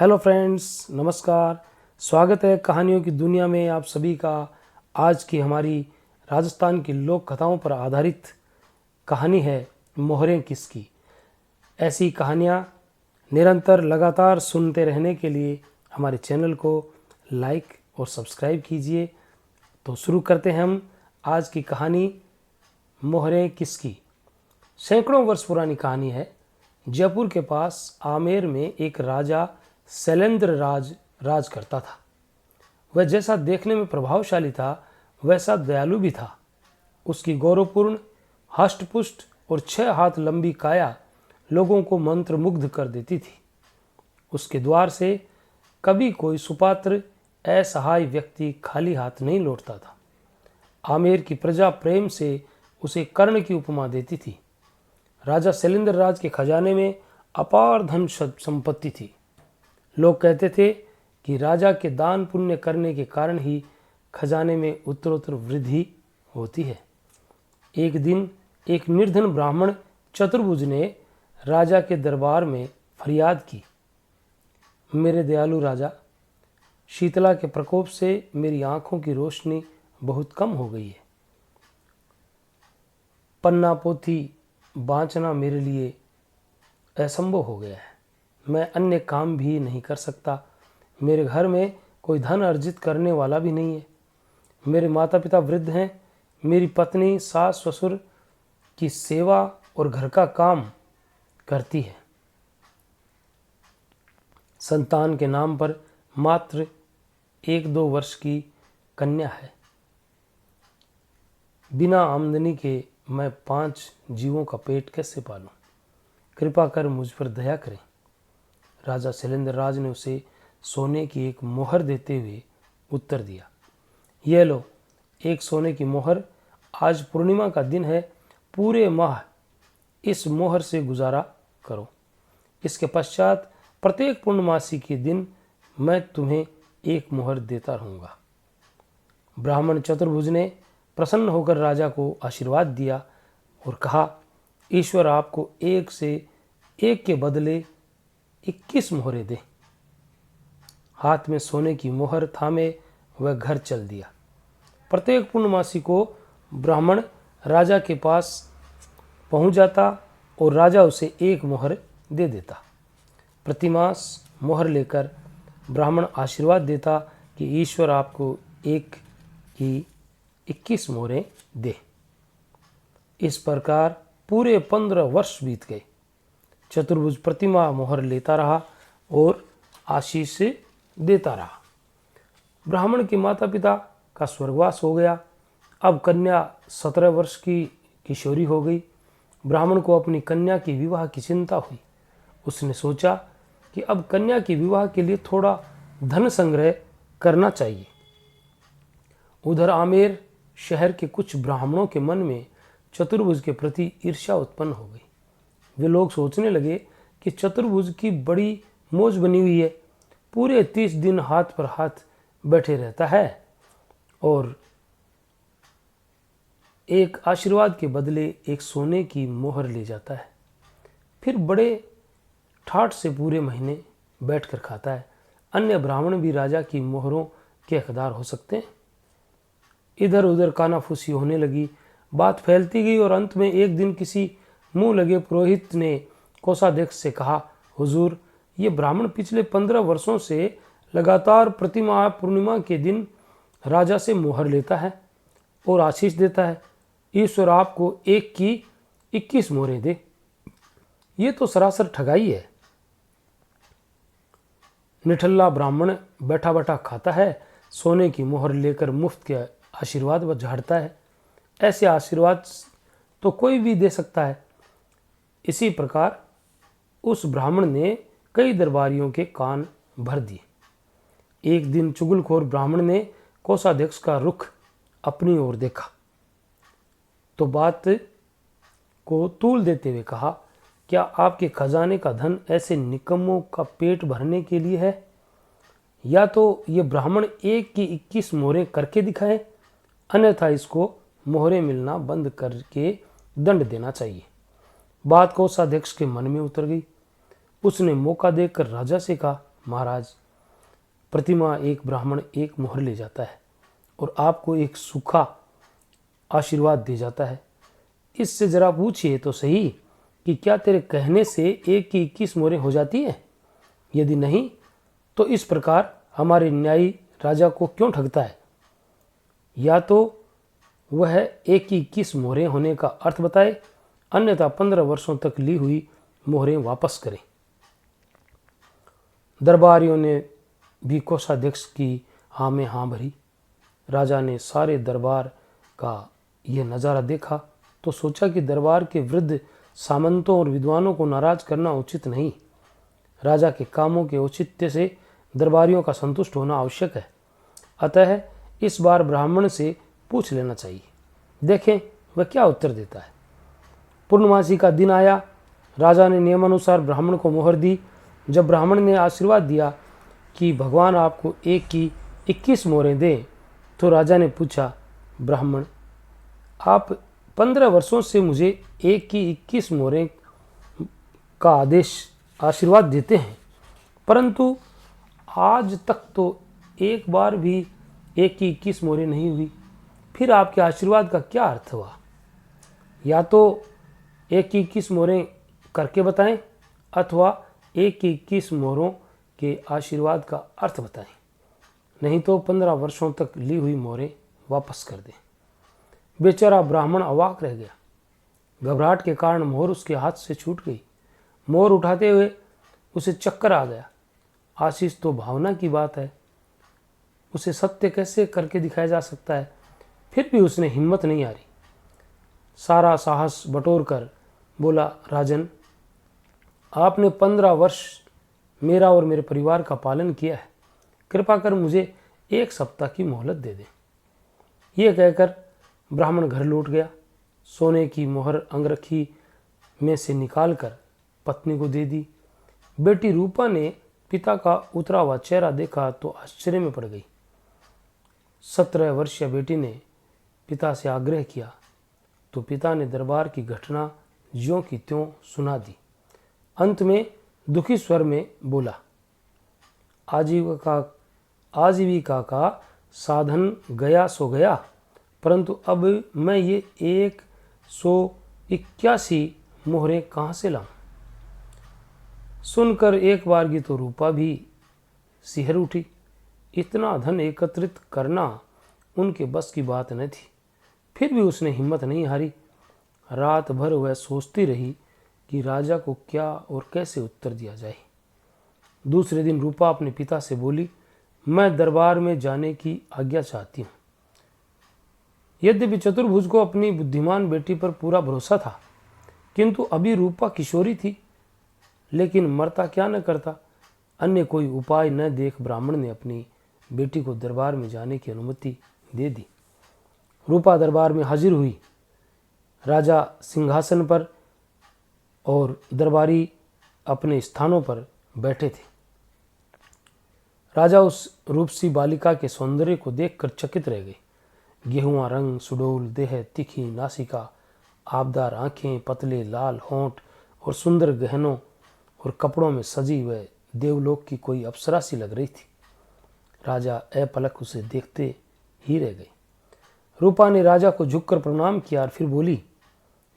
Hello friends, नमस्कार। स्वागत है कहानियों की दुनिया में आप सभी का। आज की हमारी राजस्थान की लोक कथाओं पर आधारित कहानी है मोहरें किसकी। ऐसी कहानियाँ निरंतर लगातार सुनते रहने के लिए हमारे चैनल को लाइक और सब्सक्राइब कीजिए। तो शुरू करते हैं हम आज की कहानी मोहरें किसकी। सैकड़ों वर्ष पुरानी कहानी है। जयपुर के पास आमेर में एक राजा शैलेंद्र राज करता था। वह जैसा देखने में प्रभावशाली था वैसा दयालु भी था। उसकी गौरवपूर्ण, हष्टपुष्ट और 6 हाथ लंबी काया लोगों को मंत्रमुग्ध कर देती थी। उसके द्वार से कभी कोई सुपात्र असहाय व्यक्ति खाली हाथ नहीं लौटता था। आमेर की प्रजा प्रेम से उसे कर्ण की उपमा देती थी। राजा शैलेंद्र राज के खजाने में अपार धन संपत्ति थी। लोग कहते थे कि राजा के दान पुण्य करने के कारण ही खजाने में उत्तरोत्तर वृद्धि होती है। एक दिन एक निर्धन ब्राह्मण चतुर्भुज ने राजा के दरबार में फरियाद की, मेरे दयालु राजा, शीतला के प्रकोप से मेरी आंखों की रोशनी बहुत कम हो गई है। पन्ना पोथी बाँचना मेरे लिए असंभव हो गया है। मैं अन्य काम भी नहीं कर सकता। मेरे घर में कोई धन अर्जित करने वाला भी नहीं है। मेरे माता पिता वृद्ध हैं। मेरी पत्नी सास ससुर की सेवा और घर का काम करती है। संतान के नाम पर मात्र 1-2 वर्ष की कन्या है। बिना आमदनी के मैं 5 जीवों का पेट कैसे पालूं? कृपा कर मुझ पर दया करें। राजा शैलेंद्र राज ने उसे सोने की एक मोहर देते हुए उत्तर दिया, यह लो, एक सोने की मोहर। आज पूर्णिमा का दिन है। पूरे माह इस मोहर से गुजारा करो। इसके पश्चात प्रत्येक पूर्णमासी के दिन मैं तुम्हें एक मोहर देता रहूँगा। ब्राह्मण चतुर्भुज ने प्रसन्न होकर राजा को आशीर्वाद दिया और कहा, ईश्वर आपको एक से एक के बदले 21 मोहरें दे। हाथ में सोने की मोहर थामे वह घर चल दिया। प्रत्येक पूर्णमासी को ब्राह्मण राजा के पास पहुंच जाता और राजा उसे एक मोहर दे देता। प्रतिमास मोहर लेकर ब्राह्मण आशीर्वाद देता कि ईश्वर आपको एक की 21 मोहरें दे। इस प्रकार पूरे 15 वर्ष बीत गए। चतुर्भुज प्रतिमा मोहर लेता रहा और आशीष देता रहा। ब्राह्मण के माता पिता का स्वर्गवास हो गया। अब कन्या 17 वर्ष की किशोरी हो गई। ब्राह्मण को अपनी कन्या की विवाह की चिंता हुई। उसने सोचा कि अब कन्या के विवाह के लिए थोड़ा धन संग्रह करना चाहिए। उधर आमेर शहर के कुछ ब्राह्मणों के मन में चतुर्भुज के प्रति ईर्ष्या उत्पन्न हो गई। वे लोग सोचने लगे कि चतुर्भुज की बड़ी मौज बनी हुई है। पूरे 30 दिन हाथ पर हाथ बैठे रहता है और एक आशीर्वाद के बदले एक सोने की मोहर ले जाता है। फिर बड़े ठाठ से पूरे महीने बैठकर खाता है। अन्य ब्राह्मण भी राजा की मोहरों के हकदार हो सकते हैं। इधर उधर कानाफूसी होने लगी। बात फैलती गई और अंत में एक दिन किसी मुंह लगे पुरोहित ने कोषाध्यक्ष से कहा, हुजूर, ये ब्राह्मण पिछले 15 वर्षों से लगातार प्रतिमाह पूर्णिमा के दिन राजा से मोहर लेता है और आशीष देता है। ईश्वर आपको एक की 21 मोहरें दे। ये तो सरासर ठगाई है। निठल्ला ब्राह्मण बैठा बैठा खाता है, सोने की मोहर लेकर मुफ्त के आशीर्वाद व झाड़ता है। ऐसे आशीर्वाद तो कोई भी दे सकता है। इसी प्रकार उस ब्राह्मण ने कई दरबारियों के कान भर दिए। एक दिन चुगलखोर ब्राह्मण ने कोषाध्यक्ष का रुख अपनी ओर देखा तो बात को तूल देते हुए कहा, क्या आपके खजाने का धन ऐसे निकम्मों का पेट भरने के लिए है? या तो ये ब्राह्मण एक की 21 मोहरें करके दिखाए, अन्यथा इसको मोहरें मिलना बंद करके दंड देना चाहिए। बात कोषाध्यक्ष के मन में उतर गई। उसने मौका देखकर राजा से कहा, महाराज, प्रतिमा एक ब्राह्मण एक मोहर ले जाता है और आपको एक सूखा आशीर्वाद दे जाता है। इससे जरा पूछिए तो सही कि क्या तेरे कहने से एक की 21 मोहरें हो जाती हैं? यदि नहीं तो इस प्रकार हमारे न्यायी राजा को क्यों ठगता है? या तो वह एक की 21 मोहरें होने का अर्थ बताए, अन्यथा 15 वर्षों तक ली हुई मोहरें वापस करें। दरबारियों ने भी कोषाध्यक्ष की हाँ में हाँ भरी। राजा ने सारे दरबार का यह नज़ारा देखा तो सोचा कि दरबार के वृद्ध सामंतों और विद्वानों को नाराज करना उचित नहीं। राजा के कामों के औचित्य से दरबारियों का संतुष्ट होना आवश्यक है। अतः इस बार ब्राह्मण से पूछ लेना चाहिए, देखें वह क्या उत्तर देता है। पूर्णमासी का दिन आया। राजा ने नियमानुसार ब्राह्मण को मोहर दी। जब ब्राह्मण ने आशीर्वाद दिया कि भगवान आपको एक की 21 मोहरें दें, तो राजा ने पूछा, ब्राह्मण, आप 15 वर्षों से मुझे एक की 21 मोहरें का आशीर्वाद देते हैं, परंतु आज तक तो एक बार भी एक की 21 मोहरें नहीं हुई। फिर आपके आशीर्वाद का क्या अर्थ हुआ? या तो एक की 21 मोहरें करके बताएं अथवा एक की 21 मोहरों के आशीर्वाद का अर्थ बताएं, नहीं तो 15 वर्षों तक ली हुई मोहरें वापस कर दें। बेचारा ब्राह्मण अवाक रह गया। घबराहट के कारण मोहर उसके हाथ से छूट गई। मोहर उठाते हुए उसे चक्कर आ गया। आशीष तो भावना की बात है, उसे सत्य कैसे करके दिखाया जा सकता है? फिर भी उसने हिम्मत नहीं हारी। सारा साहस बटोर कर बोला, राजन, आपने 15 वर्ष मेरा और मेरे परिवार का पालन किया है, कृपा कर मुझे 1 सप्ताह की मोहलत दे दें। यह कहकर ब्राह्मण घर लौट गया। सोने की मोहर अंगरखी में से निकालकर पत्नी को दे दी। बेटी रूपा ने पिता का उतरा हुआ चेहरा देखा तो आश्चर्य में पड़ गई। 17 वर्षीय बेटी ने पिता से आग्रह किया तो पिता ने दरबार की घटना ज्यों की त्यों सुना दी। अंत में दुखी स्वर में बोला, आजीविका का साधन गया सो गया, परंतु अब मैं ये 181 मोहरें कहाँ से लाऊं? सुनकर एक बारगी तो रूपा भी सिहर उठी। इतना धन एकत्रित करना उनके बस की बात न थी। फिर भी उसने हिम्मत नहीं हारी। रात भर वह सोचती रही कि राजा को क्या और कैसे उत्तर दिया जाए। दूसरे दिन रूपा अपने पिता से बोली, मैं दरबार में जाने की आज्ञा चाहती हूँ। यद्यपि चतुर्भुज को अपनी बुद्धिमान बेटी पर पूरा भरोसा था, किंतु अभी रूपा किशोरी थी। लेकिन मरता क्या न करता। अन्य कोई उपाय न देख ब्राह्मण ने अपनी बेटी को दरबार में जाने की अनुमति दे दी। रूपा दरबार में हाजिर हुई। राजा सिंहासन पर और दरबारी अपने स्थानों पर बैठे थे। राजा उस रूपसी बालिका के सौंदर्य को देखकर चकित रह गए। गेहुआ रंग, सुडौल देह, तीखी नासिका, आबदार आंखें, पतले लाल होंठ और सुंदर गहनों और कपड़ों में सजी वह देवलोक की कोई अप्सरा सी लग रही थी। राजा अपलक उसे देखते ही रह गए। रूपा ने राजा को झुककर प्रणाम किया और फिर बोली,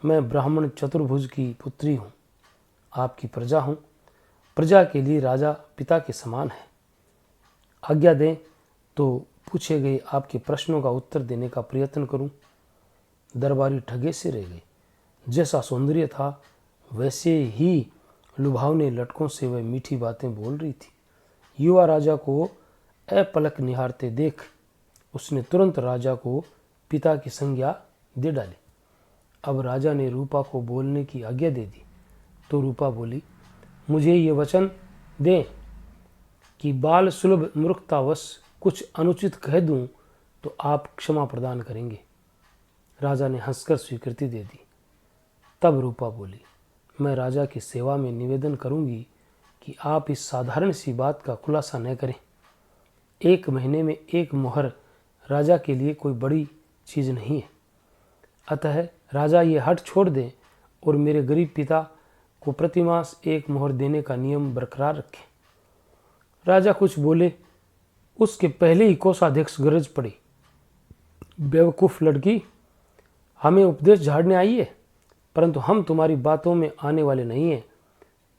मैं ब्राह्मण चतुर्भुज की पुत्री हूँ, आपकी प्रजा हूँ। प्रजा के लिए राजा पिता के समान है। आज्ञा दें तो पूछे गए आपके प्रश्नों का उत्तर देने का प्रयत्न करूं। दरबारी ठगे से रह गए। जैसा सौंदर्य था वैसे ही लुभावने लटकों से वह मीठी बातें बोल रही थी। युवा राजा को अपलक निहारते देख उसने तुरंत राजा को पिता की संज्ञा दे डाली। अब राजा ने रूपा को बोलने की आज्ञा दे दी तो रूपा बोली, मुझे ये वचन दें कि बाल सुलभ मूर्खतावश कुछ अनुचित कह दूं तो आप क्षमा प्रदान करेंगे। राजा ने हंसकर स्वीकृति दे दी। तब रूपा बोली, मैं राजा की सेवा में निवेदन करूंगी कि आप इस साधारण सी बात का खुलासा न करें। 1 महीने में 1 मोहर राजा के लिए कोई बड़ी चीज़ नहीं है। अतः राजा ये हट छोड़ दें और मेरे गरीब पिता को प्रतिमास 1 मोहर देने का नियम बरकरार रखें। राजा कुछ बोले, उसके पहले ही कोषाध्यक्ष गरज पड़े, बेवकूफ़ लड़की, हमें उपदेश झाड़ने आई है, परंतु हम तुम्हारी बातों में आने वाले नहीं हैं।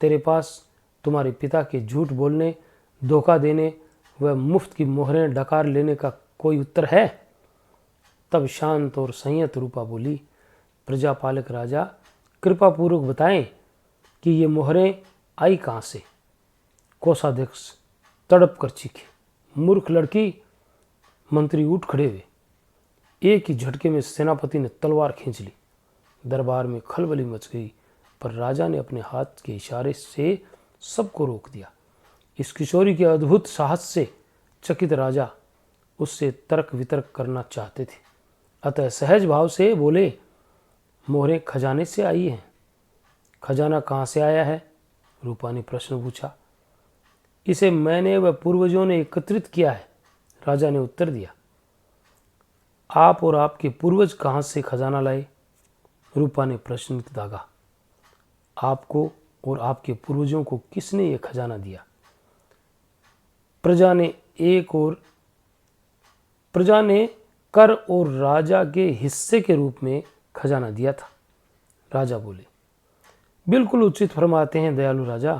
तेरे पास तुम्हारे पिता के झूठ बोलने, धोखा देने व मुफ्त की मोहरें डकार लेने का कोई उत्तर है? तब शांत और संयत रूपा बोली, प्रजापालक राजा, कृपा पूर्वक बताएं कि ये मोहरें आई कहाँ से? कोषाध्यक्ष तड़प कर चीखे, मूर्ख लड़की। मंत्री उठ खड़े हुए। एक ही झटके में सेनापति ने तलवार खींच ली। दरबार में खलबली मच गई, पर राजा ने अपने हाथ के इशारे से सबको रोक दिया। इस किशोरी के अद्भुत साहस से चकित राजा उससे तर्क वितर्क करना चाहते थे, अतः सहज भाव से बोले, मोहरें खजाने से आई हैं। खजाना कहाँ से आया है? रूपा ने प्रश्न पूछा। इसे मैंने व पूर्वजों ने एकत्रित किया है, राजा ने उत्तर दिया। आप और आपके पूर्वज कहाँ से खजाना लाए? रूपा ने प्रश्न दागा। आपको और आपके पूर्वजों को किसने यह खजाना दिया? प्रजा ने कर और राजा के हिस्से के रूप में खजाना दिया था, राजा बोले। बिल्कुल उचित फरमाते हैं दयालु राजा,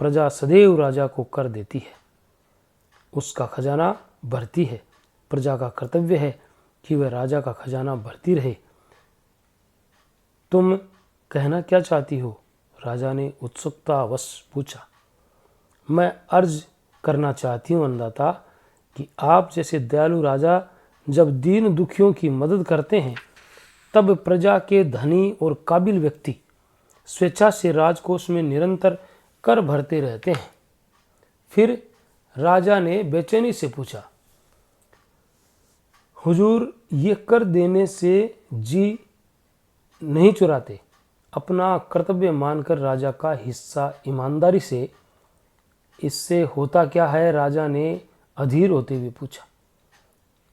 प्रजा सदैव राजा को कर देती है, उसका खजाना भरती है। प्रजा का कर्तव्य है कि वह राजा का खजाना भरती रहे। तुम कहना क्या चाहती हो? राजा ने उत्सुकतावश पूछा। मैं अर्ज करना चाहती हूँ अन्नदाता कि आप जैसे दयालु राजा जब दीन दुखियों की मदद करते हैं, तब प्रजा के धनी और काबिल व्यक्ति स्वेच्छा से राजकोष में निरंतर कर भरते रहते हैं। फिर राजा ने बेचैनी से पूछा, हुजूर, ये कर देने से जी नहीं चुराते? अपना कर्तव्य मानकर राजा का हिस्सा ईमानदारी से, इससे होता क्या है? राजा ने अधीर होते हुए पूछा।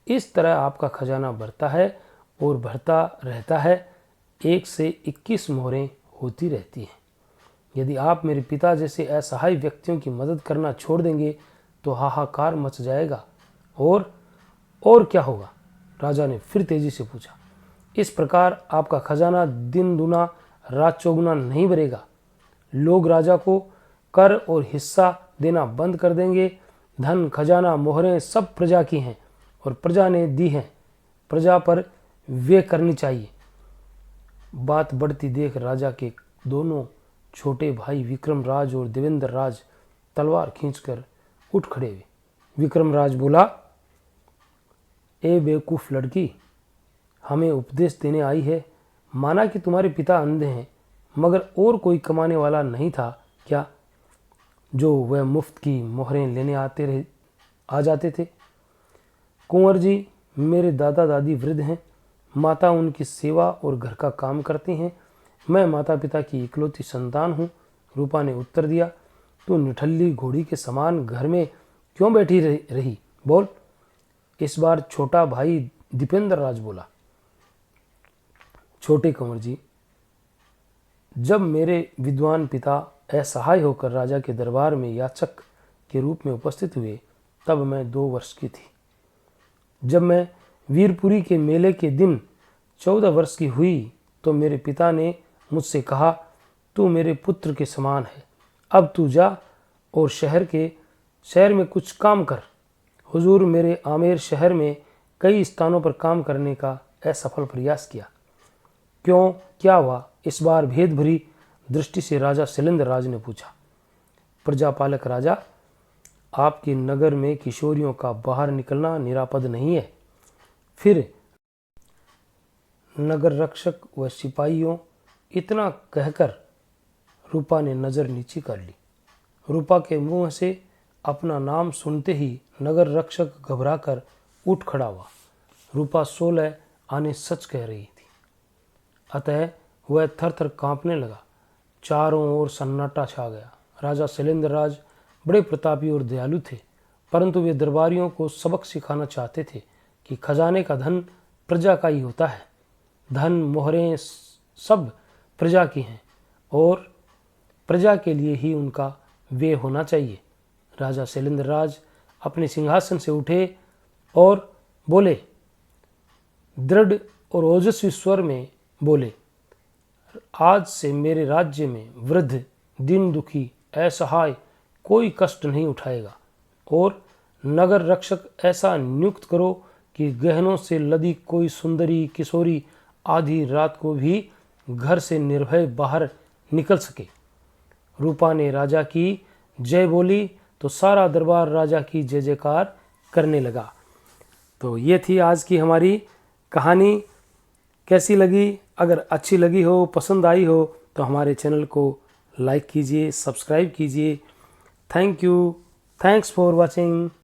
इस तरह आपका खजाना बढ़ता है और बढ़ता रहता है। 1 से 21 मोहरें होती रहती हैं। यदि आप मेरे पिता जैसे असहाय व्यक्तियों की मदद करना छोड़ देंगे तो हाहाकार मच जाएगा। और क्या होगा? राजा ने फिर तेजी से पूछा। इस प्रकार आपका खजाना दिन दुना रात चौगुना नहीं बढ़ेगा। लोग राजा को कर और हिस्सा देना बंद कर देंगे। धन, खजाना, मोहरें सब प्रजा की हैं और प्रजा ने दी हैं। प्रजा पर वे करनी चाहिए। बात बढ़ती देख राजा के दोनों छोटे भाई विक्रमराज और देवेंद्र राज तलवार खींचकर उठ खड़े हुए। विक्रमराज बोला, ए बेवकूफ़ लड़की, हमें उपदेश देने आई है। माना कि तुम्हारे पिता अंधे हैं, मगर और कोई कमाने वाला नहीं था क्या जो वह मुफ्त की मोहरें लेने आ जाते थे? कुंवर जी, मेरे दादा दादी वृद्ध हैं, माता उनकी सेवा और घर का काम करती हैं। मैं माता पिता की इकलौती संतान हूँ। रूपा ने उत्तर दिया। तू निठल्ली घोड़ी के समान घर में क्यों बैठी रही? बोल। इस बार छोटा भाई दीपेंद्र राज बोला। छोटे कंवर जी, जब मेरे विद्वान पिता असहाय होकर राजा के दरबार में याचक के रूप में उपस्थित हुए, तब मैं 2 वर्ष की थी। जब मैं वीरपुरी के मेले के दिन 14 वर्ष की हुई तो मेरे पिता ने मुझसे कहा, तू मेरे पुत्र के समान है, अब तू जा और शहर में कुछ काम कर। हुजूर, मेरे आमेर शहर में कई स्थानों पर काम करने का असफल प्रयास किया। क्यों, क्या हुआ? इस बार भेद भरी दृष्टि से राजा शैलेंद्र राज ने पूछा। प्रजापालक राजा, आपके नगर में किशोरियों का बाहर निकलना निरापद नहीं है। फिर नगर रक्षक व सिपाहियों, इतना कहकर रूपा ने नज़र नीची कर ली। रूपा के मुंह से अपना नाम सुनते ही नगर रक्षक घबराकर उठ खड़ा हुआ। रूपा 16 आने सच कह रही थी, अतः वह थर थर कांपने लगा। चारों ओर सन्नाटा छा गया। राजा शैलेंद्र राज बड़े प्रतापी और दयालु थे, परंतु वे दरबारियों को सबक सिखाना चाहते थे कि खजाने का धन प्रजा का ही होता है। धन, मोहरें सब प्रजा की हैं और प्रजा के लिए ही उनका व्यय होना चाहिए। राजा शैलेंद्र राज अपने सिंहासन से उठे और बोले, दृढ़ और ओजस्वी स्वर में बोले, आज से मेरे राज्य में वृद्ध, दीन दुखी, असहाय कोई कष्ट नहीं उठाएगा और नगर रक्षक ऐसा नियुक्त करो कि गहनों से लदी कोई सुंदरी किशोरी आधी रात को भी घर से निर्भय बाहर निकल सके। रूपा ने राजा की जय बोली तो सारा दरबार राजा की जय जयकार करने लगा। तो ये थी आज की हमारी कहानी। कैसी लगी? अगर अच्छी लगी हो, पसंद आई हो तो हमारे चैनल को लाइक कीजिए, सब्सक्राइब कीजिए। Thank you, thanks for watching.